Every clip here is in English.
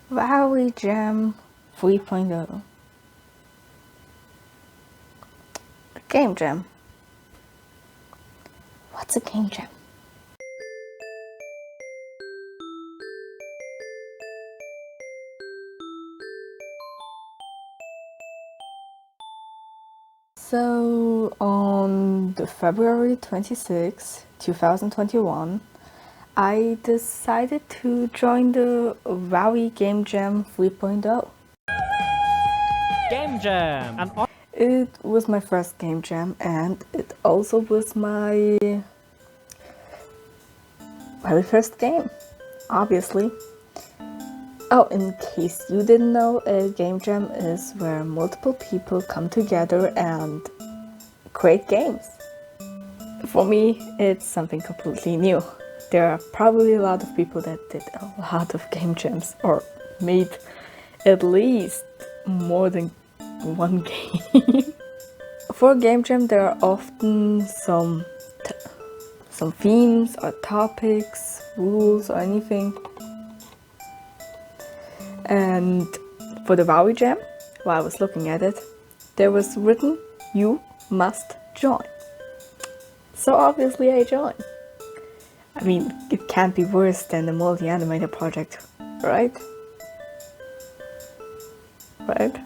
Wowie Jam 3.0 Game Jam. What's a game jam? So on the February 26, 2021, I decided to join the Wowie Game Jam 3.0. Game Jam! It was my first game jam, and it also was my very first game, obviously. Oh, in case you didn't know, a game jam is where multiple people come together and create games. For me, it's something completely new. There are probably a lot of people that did a lot of game jams or made at least more than one game. For a game jam, there are often some themes or topics, rules or anything. And for the Wowie Jam, while I was looking at it, there was written, "You must join." So obviously I joined. I mean, it can't be worse than the multi-animator project, right? Right?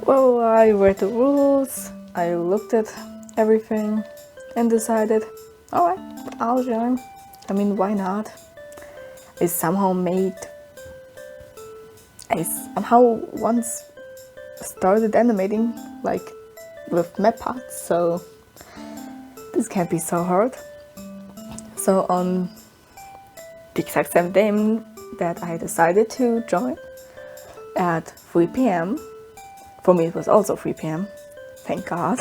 Well, I read the rules, I looked at everything and decided, alright, I'll join. I mean, why not? I somehow once started animating, like, with map parts, so this can't be so hard. So on the exact same day that I decided to join, at 3 p.m, for me it was also 3 p.m, thank God,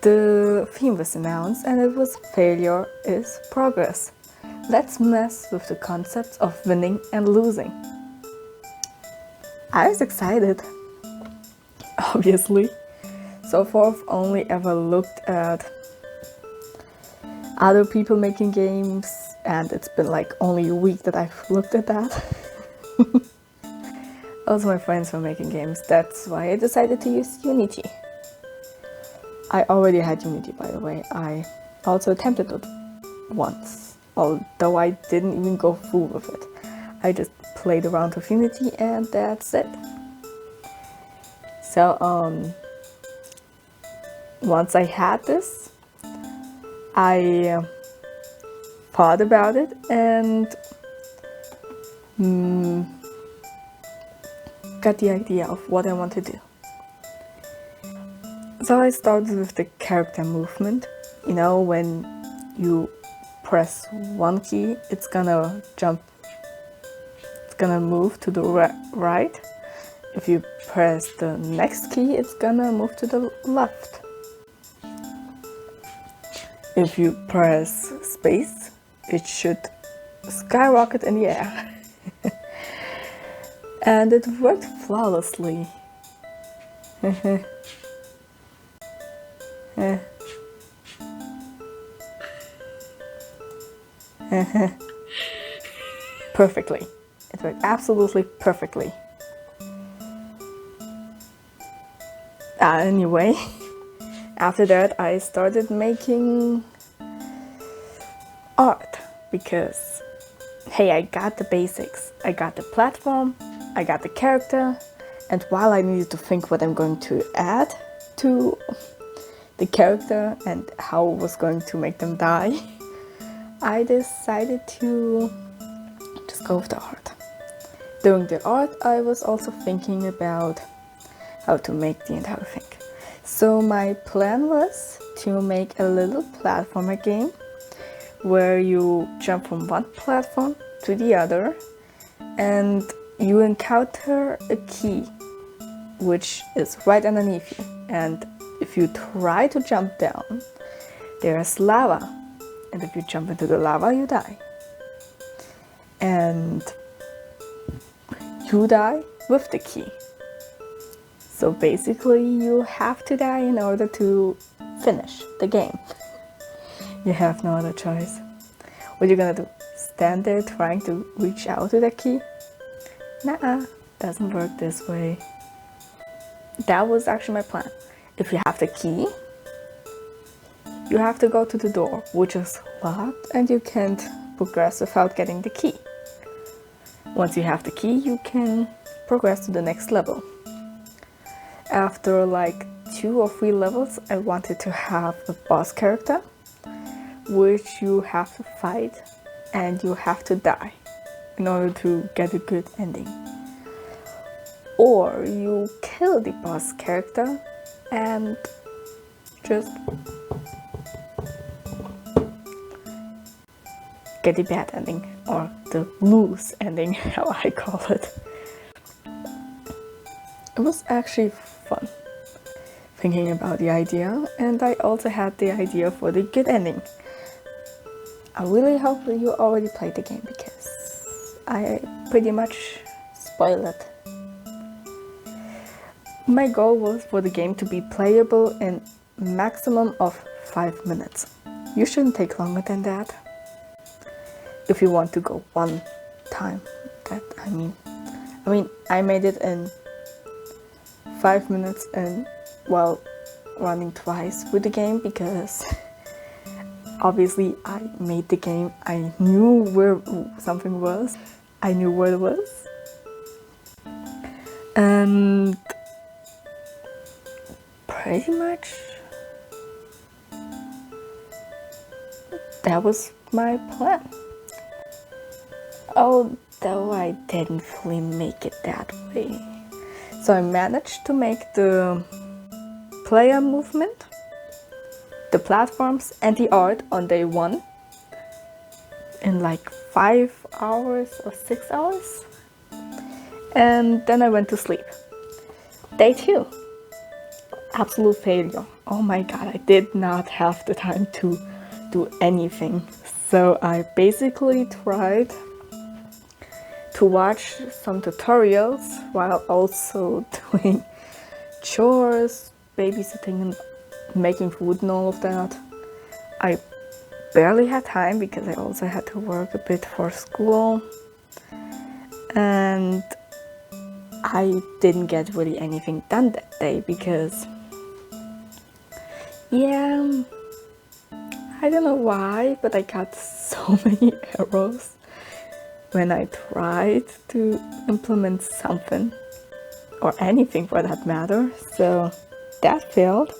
the theme was announced and it was "Failure is Progress. Let's mess with the concepts of winning and losing." I was excited, obviously. So far I've only ever looked at other people making games, and it's been like only a week that I've looked at that. Also, my friends were making games, that's why I decided to use Unity. I already had Unity, by the way. I also attempted it once, although I didn't even go through with it. I just played around with Unity and that's it. So, once I had this, I thought about it and got the idea of what I want to do. So I started with the character movement. You know, when you press one key, it's gonna move to the right. If you press the next key, it's gonna move to the left. If you press space, it should skyrocket in the air. And it worked flawlessly. Perfectly. It worked absolutely perfectly. Anyway, after that I started making art because, hey, I got the basics. I got the platform, I got the character, and while I needed to think what I'm going to add to the character and how I was going to make them die, I decided to just go with the art. During the art, I was also thinking about how to make the entire thing. So my plan was to make a little platformer game where you jump from one platform to the other and you encounter a key which is right underneath you, and if you try to jump down, there's lava, and if you jump into the lava, you die. And you die with the key. So basically you have to die in order to finish the game. You have no other choice. What you're gonna do? stand there trying to reach out to the key. Nah, doesn't work this way. That was actually my plan. If you have the key, you have to go to the door, which is locked, and you can't progress without getting the key. Once you have the key, you can progress to the next level. After like 2 or 3 levels, I wanted to have a boss character, which you have to fight and you have to die in order to get a good ending. Or you kill the boss character and just get the bad ending, or the loose ending, how I call it. It was actually fun thinking about the idea, and I also had the idea for the good ending. I really hope that you already played the game, because I pretty much spoiled it. My goal was for the game to be playable in maximum of 5 minutes. You shouldn't take longer than that. If you want to go one time, I made it in 5 minutes and while running twice with the game, because obviously I made the game, I knew where something was, I knew where it was, and pretty much that was my plan. Although I didn't fully make it that way. So I managed to make the player movement, the platforms, and the art on day 1 in like 5 hours or 6 hours. And then I went to sleep. Day 2, absolute failure. Oh my god, I did not have the time to do anything. So I basically tried to watch some tutorials while also doing chores, babysitting and making food and all of that. I barely had time because I also had to work a bit for school, and I didn't get really anything done that day because, yeah, I don't know why, but I got so many errors when I tried to implement something, or anything for that matter, so that failed.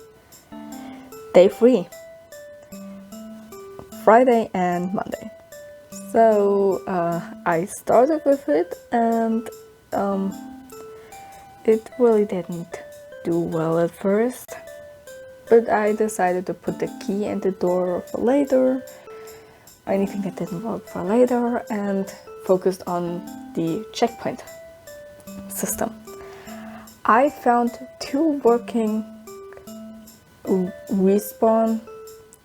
Day 3, Friday and Monday. So I started with it, and it really didn't do well at first, but I decided to put the key in the door for later, anything that didn't work for later, and focused on the checkpoint system. I found 2 working respawn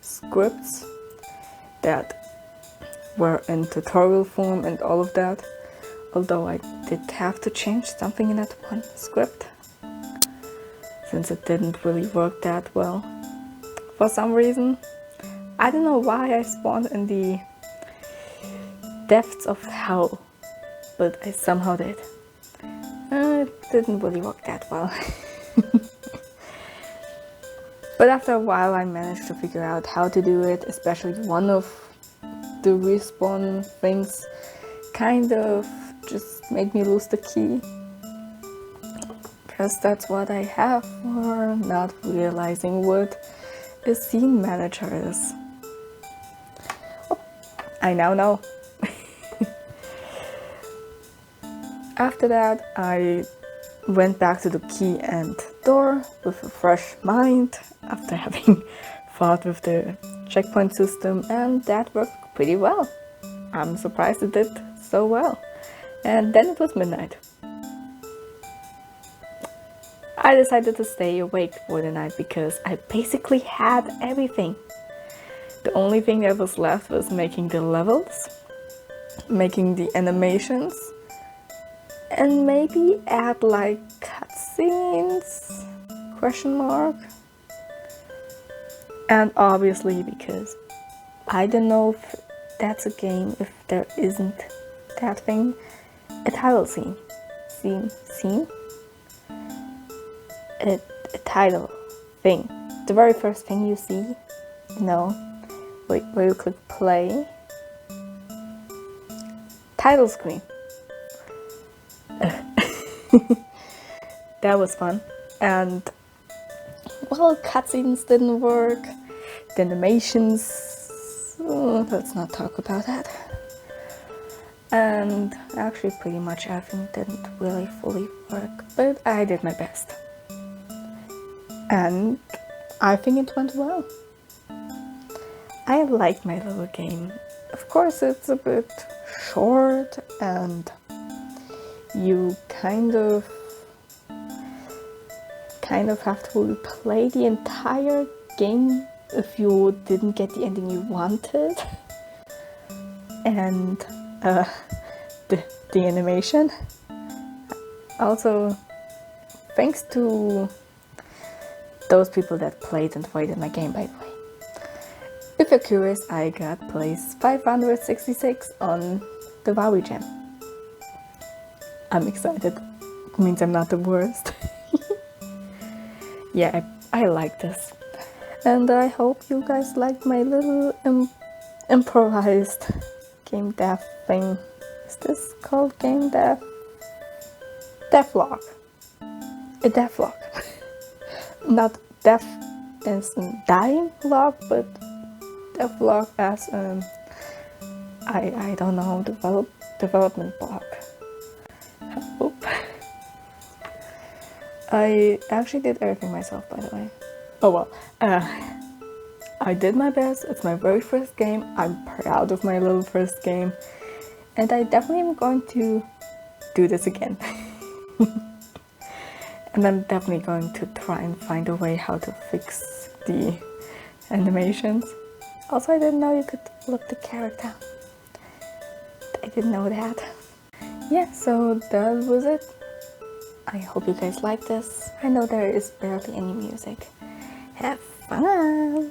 scripts that were in tutorial form and all of that, although I did have to change something in that one script since it didn't really work that well for some reason. I don't know why I spawned in the depths of hell, but I somehow did. It didn't really work that well. But after a while I managed to figure out how to do it, especially one of the respawn things kind of just made me lose the key. Because that's what I have for not realizing what a scene manager is. Oh, I now know. After that, I went back to the key and door with a fresh mind after having fought with the checkpoint system, and that worked pretty well. I'm surprised it did so well. And then it was midnight. I decided to stay awake for the night because I basically had everything. The only thing that was left was making the levels, making the animations, and maybe add like cutscenes, question mark. And obviously, because I don't know if that's a game if there isn't that thing. A title scene. Scene? A title thing. The very first thing you see, where you click play. Title screen. That was fun. And well, cutscenes didn't work. The animations, let's not talk about that. And actually pretty much everything didn't really fully work, but I did my best. And I think it went well. I liked my little game. Of course it's a bit short and you kind of have to replay the entire game if you didn't get the ending you wanted. And the animation. Also, thanks to those people that played and rated my game, by the way. If you're curious, I got place 566 on the Wowie Jam. I'm excited. It means I'm not the worst. Yeah, I like this. And I hope you guys liked my little improvised game dev thing. Is this called game dev? Devlog. A devlog. Not deaf as in dying log, but devlog as I don't know, development blog. Oop. I actually did everything myself, by the way. Oh well, I did my best. It's my very first game. I'm proud of my little first game. And I definitely am going to do this again. And I'm definitely going to try and find a way how to fix the animations. Also, I didn't know you could flip the character. I didn't know that. Yeah, so that was it. I hope you guys like this. I know there is barely any music. Have fun!